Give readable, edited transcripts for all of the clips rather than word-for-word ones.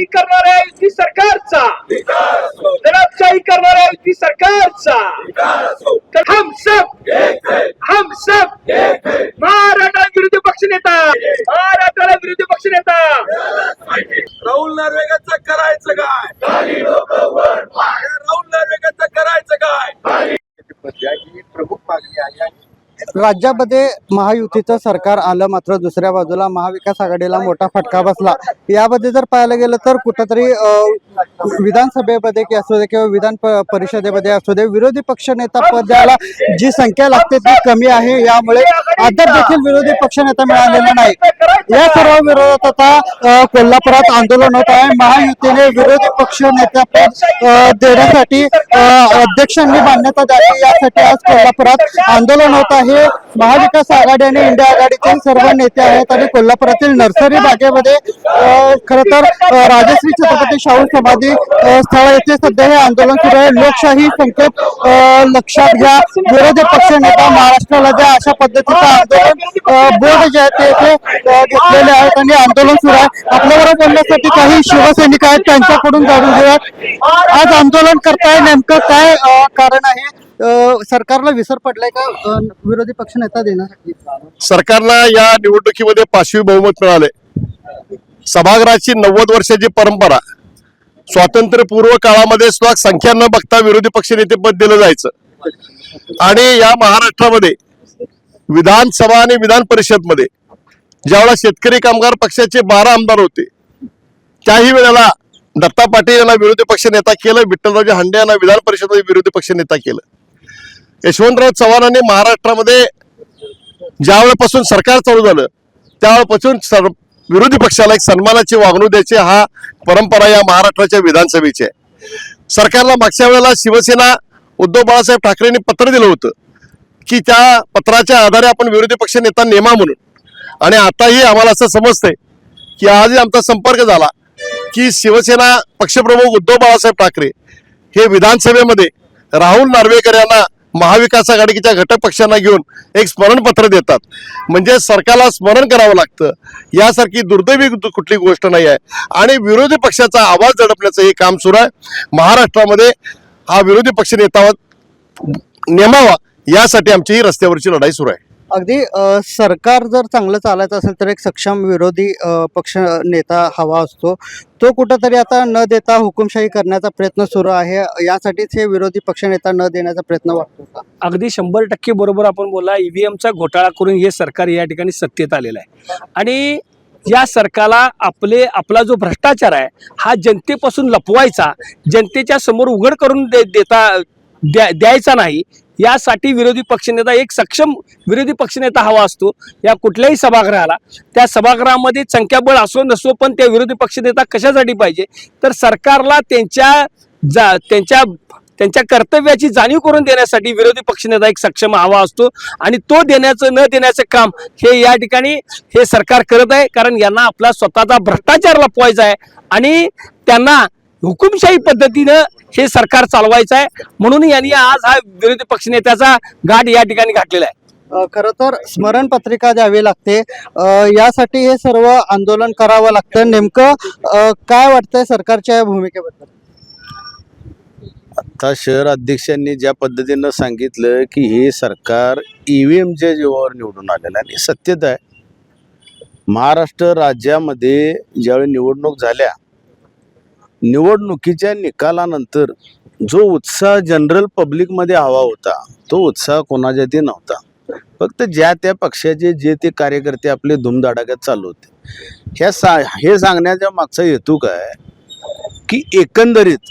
दडपशाही करणाऱ्या युती सरकारचा, दडपशाही करणाऱ्या युती सरकारचा तर हम सब महाराष्ट्र विरोधी पक्षनेता, महाराष्ट्राला विरोधी पक्षनेता राहुल नार्वेकरचं करायचं काय? राहुल नार्वेकरचं करायचं काय? प्रमुख मागणी आहे। राज्यामध्ये महायुतीचं सरकार आलं, मात्र दुसऱ्या बाजूला महाविकास आघाडीला मोठा फटका बसला। यामध्ये जर पाहायला गेलं तर कुठंतरी विधानसभेमध्ये की असू दे किंवा विधान परिषदेमध्ये असू दे, विरोधी पक्षनेता पदाला जी संख्या लागते ती कमी आहे। यामुळे अद्याप देखील विरोधी पक्षनेता मिळालेला नाही। या सर्व विरोधात आता कोल्हापुरात आंदोलन होत आहे। महायुतीने विरोधी पक्षनेता पद देण्यासाठी अध्यक्षांनी मान्यता द्यावी यासाठी आज कोल्हापुरात आंदोलन होत आहे। महाविकास आघाडी आणि इंडिया आघाडीचे सर्व नेते आहेत आणि कोल्हापुरातील नर्सरी बागेमध्ये खरं तर राजश्री छत्रपती शाहू समाधी स्थळ येथे सध्या हे आंदोलन सुरू आहे। लोकशाही संकेत लक्षात घ्या, विरोधी पक्षनेता महाराष्ट्राला द्या, अशा पद्धतीचं आंदोलन बोर्ड जे आहे ते घेतलेले आहेत आणि आंदोलन सुरू आहे। आपल्याबरोबर बोलण्यासाठी काही शिवसैनिक आहेत, त्यांच्याकडून जाणून घेऊयात आज आंदोलन करताय नेमकं काय कारण आहे? सरकारला विसर पडलाय का विरोधी पक्षनेता देण्यासाठी? सरकारला या निवडणुकीमध्ये 5वी बहुमत मिळाले। सभागृहाची 90 वर्षाची परंपरा, स्वातंत्र्यपूर्व काळामध्ये सुद्धा संख्या न बघता विरोधी पक्षनेते पद दिलं जायचं आणि या महाराष्ट्रामध्ये विधानसभा आणि विधान परिषद मध्ये ज्यावेळेला शेतकरी कामगार पक्षाचे 12 आमदार होते, त्याही वेळेला दत्ता पाटील यांना विरोधी पक्षनेता केलं, विठ्ठलरावजी हांडे यांना विधान परिषदेमध्ये विरोधी पक्षनेता केलं। यशवंतराव चव्हाणांनी महाराष्ट्रामध्ये ज्या वेळेपासून सरकार चालू झालं त्यावेळेपासून विरोधी पक्षाला एक सन्मानाची वागणूक द्यायची हा परंपरा या महाराष्ट्राच्या विधानसभेची आहे। सरकारला मागच्या वेळेला शिवसेना उद्धव बाळासाहेब ठाकरेंनी पत्र दिलं होतं की त्या पत्राच्या आधारे आपण विरोधी पक्ष नेता नेमा म्हणून, आणि आताही आम्हाला असं समजतंय की आजही आमचा संपर्क झाला की शिवसेना पक्षप्रमुख उद्धव बाळासाहेब ठाकरे हे विधानसभेमध्ये राहुल नार्वेकर यांना महाविकास आघाडीच्या घटक पक्षांना घेऊन एक स्मरणपत्र देतात। म्हणजे सरकारला स्मरण करावं लागतं, यासारखी दुर्दैवी कुठली गोष्ट नाही आहे आणि विरोधी पक्षाचा आवाज दडपण्याचं हे काम सुरू आहे। महाराष्ट्रामध्ये हा विरोधी पक्ष नेता नेमावा यासाठी आमची ही रस्त्यावरची लढाई सुरू आहे। अगदी सरकार जर चांगलं चालायचं असेल तर एक सक्षम विरोधी पक्ष नेता हवा असतो, तो कुठंतरी आता न देता हुकुमशाही करण्याचा प्रयत्न सुरू आहे। यासाठीच हे विरोधी पक्षनेता न देण्याचा प्रयत्न वाटतो का? अगदी 100% बरोबर आपण बोला। ईव्हीएमचा घोटाळा करून हे सरकार या ठिकाणी सत्तेत आलेलं आहे आणि या सरकारला आपला जो भ्रष्टाचार आहे हा जनतेपासून लपवायचा, जनतेच्या समोर उघड करून द्यायचा नाही, यासाठी विरोधी पक्षनेता एक सक्षम विरोधी पक्षनेता हवा असतो। या कुठल्याही सभागृहाला, त्या सभागृहामध्ये संख्याबळ असो नसो, पण त्या विरोधी पक्षनेता कशासाठी पाहिजे तर सरकारला त्यांच्या कर्तव्याची जाणीव करून देण्यासाठी विरोधी पक्षनेता एक सक्षम हवा असतो आणि तो देण्याचं न देण्याचं काम हे या ठिकाणी हे सरकार करत आहे। कारण यांना आपला स्वतःचा भ्रष्टाचार लपवायचा आहे आणि त्यांना हुकुमशाही पद्धतीनं हे सरकार चालवायचं आहे, म्हणून यांनी आज हा विरोधी पक्षनेत्याचा घाट या ठिकाणी घातलेला आहे। खरं तर स्मरण पत्रिका द्यावी लागते, यासाठी हे सर्व आंदोलन करावं लागतं। नेमकं काय वाटतंय सरकारच्या या भूमिकेबद्दल? आता शहर अध्यक्षांनी ज्या पद्धतीनं सांगितलं की हे सरकार ईव्हीएमच्या जीवावर निवडून आलेलं आणि सत्यता आहे। महाराष्ट्र राज्यामध्ये ज्यावेळी निवडणूक झाल्या, निवडणुकीच्या निकालानंतर जो उत्साह जनरल पब्लिकमध्ये हवा होता तो उत्साह कोणाच्यातही नव्हता। फक्त ज्या त्या पक्षाचे जे ते कार्यकर्ते आपले धुमधडाक्यात चालू होते। हे सांगण्याचा मागचा हेतू काय की एकंदरीत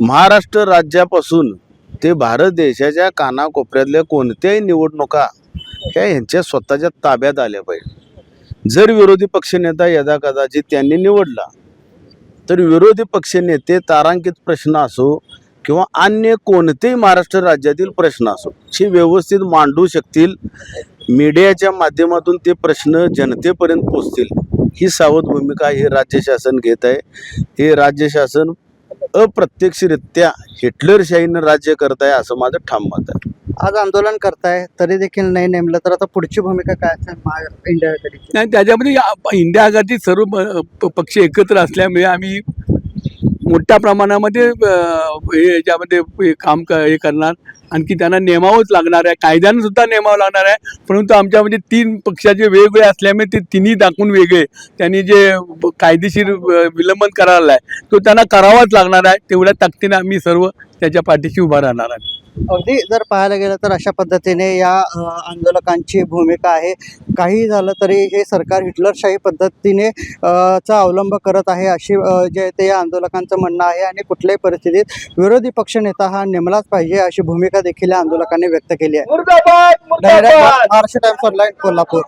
महाराष्ट्र राज्यापासून ते भारत देशाच्या कानाकोपऱ्यातल्या कोणत्याही निवडणुका ह्या यांच्या स्वतःच्या ताब्यात आल्या पाहिजे। जर विरोधी पक्षनेता यदाकदाचित त्यांनी निवडला तर विरोधी पक्षनेते तारांकित प्रश्न असो किंवा अन्य कोणतेही महाराष्ट्र राज्यातील प्रश्न असो हे व्यवस्थित मांडू शकतील, मीडियाच्या माध्यमातून ते प्रश्न जनतेपर्यंत पोहोचतील, ही सावध भूमिका हे राज्य शासन घेत आहे। हे राज्य शासन अप्रत्यक्षरित्या हिटलरशाहीनं राज्य करत आहे असं माझं ठाम मत आहे. आज आंदोलन करताय तरी देखील नाही नेमलं तर आता पुढची भूमिका काय असेल इंडिया आघाडीची? नाही, त्याच्यामध्ये इंडिया आघाडीत सर्व पक्ष एकत्र असल्यामुळे आम्ही मोठ्या प्रमाणामध्ये याच्यामध्ये हे करणार. आणखी त्यांना नेमावंच लागणार आहे, कायद्यानं सुद्धा नेमावं लागणार आहे. परंतु आमच्यामध्ये 3 पक्षाचे वेगवेगळे असल्यामुळे ते तिन्ही दाखवून वेगळे त्यांनी जे कायदेशीर विलंबन करायला आहे तो त्यांना करावाच लागणार आहे. तेवढ्या ताकदीने आम्ही सर्व त्याच्या पाठीशी उभा राहणार आहे. अगदी जर पाहायला गेलं तर अशा पद्धतीने या आंदोलकांची भूमिका आहे. काही झालं तरी हे सरकार हिटलरशाही पद्धतीने चा अवलंब करत आहे अशी जे ते या आंदोलकांचं म्हणणं आहे. आणि कुठल्याही परिस्थितीत विरोधी पक्षनेता हा नेमलाच पाहिजे अशी भूमिका देखील या आंदोलकांनी व्यक्त केली आहे. मुर्दाबाद मुर्दाबाद. Maharashtra times online Kolhapur.